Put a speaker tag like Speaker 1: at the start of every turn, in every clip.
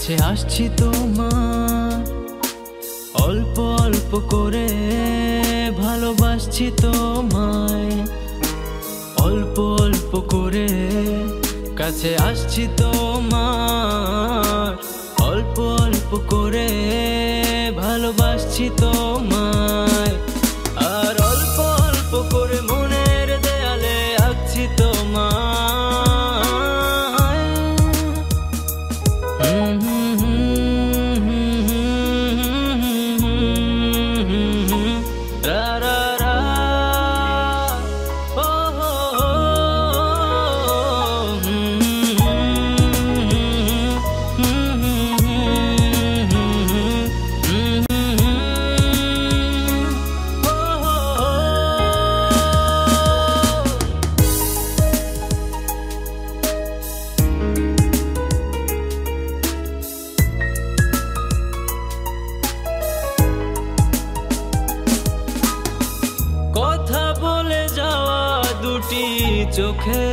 Speaker 1: কাছে আসছি তোমার, অল্প অল্প করে ভালোবাসছি তোমায়, অল্প অল্প করে কাছে আসছি তোমার, অল্প অল্প করে ভালোবাসছি তোমায়, আর অল্প অল্প করে মনের দেয়ালে আঁকছি তোমায়। কথা বলে যাওয়া দুটি চোখে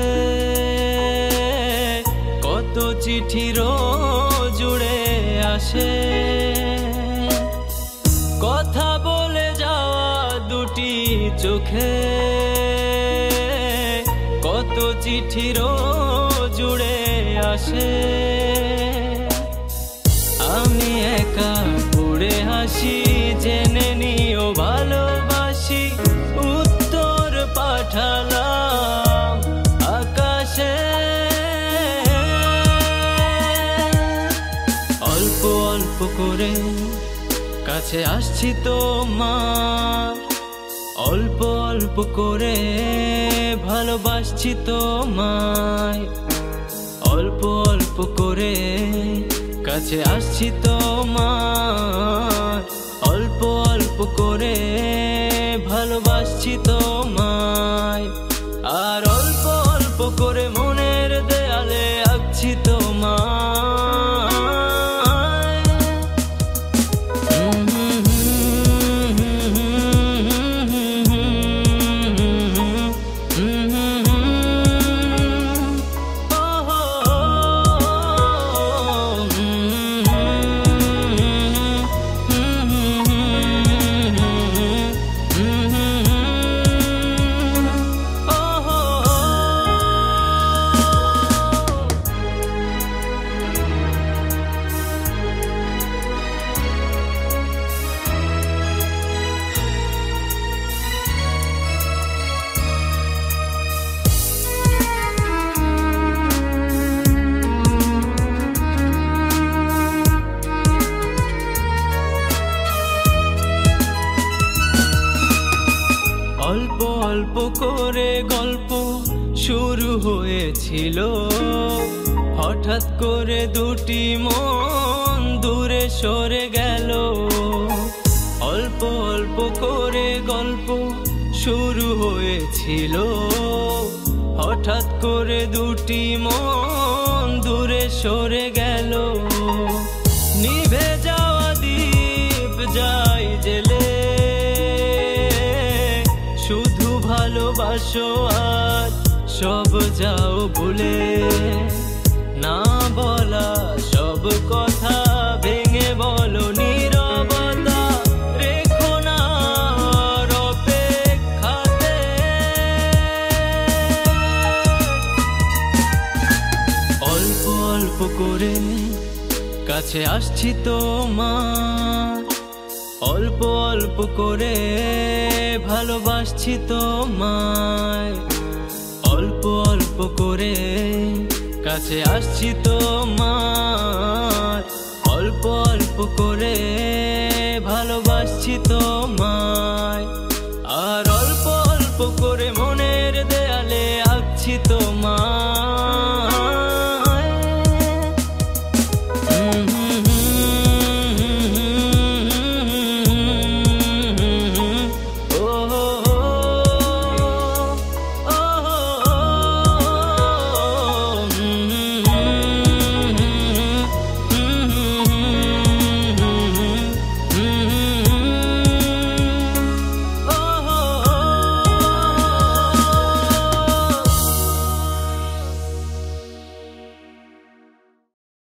Speaker 1: কত চিঠি রোজ জুড়ে আসে, কথা বলে যাওয়া দুটি চোখে কত চিঠি রোজ জুড়ে আসে। আমি একা পড়ে হাসি, জেনে নিও ভালোবাসি, উত্তর পাঠালাম আকাশে। অল্প অল্প করে কাছে আসছি তোমার, অল্প অল্প করে ভালোবাসছি তোমায়, অল্প অল্প করে কাছে আসছি তোমার, অল্প অল্প করে ভালোবাসছি তোমায়, আর অল্প অল্প করে মনের দেয়ালে আঁকছি তোমায়। অল্প অল্প করে গল্প শুরু হয়েছিল, হঠাৎ করে দুটি মন দূরে সরে গেল। অল্প অল্প করে গল্প শুরু হয়েছিল, হঠাৎ করে দুটি মন দূরে সরে গেল। নিভে যাওয়া দ্বীপ যাই জেলে, শুধু ভালোবাসো আর সব যাও ভুলে, না বলা সব কথা ভেঙে বলো নীরবতা, রেখো না আর অপেক্ষাতে। অল্প অল্প করে কাছে আসছি তোমার, অল্প অল্প করে ভালোবাসছি তোমায়, অল্প অল্প করে কাছে আসছি তোমার, অল্প অল্প করে ভালোবাসছি তোমায়।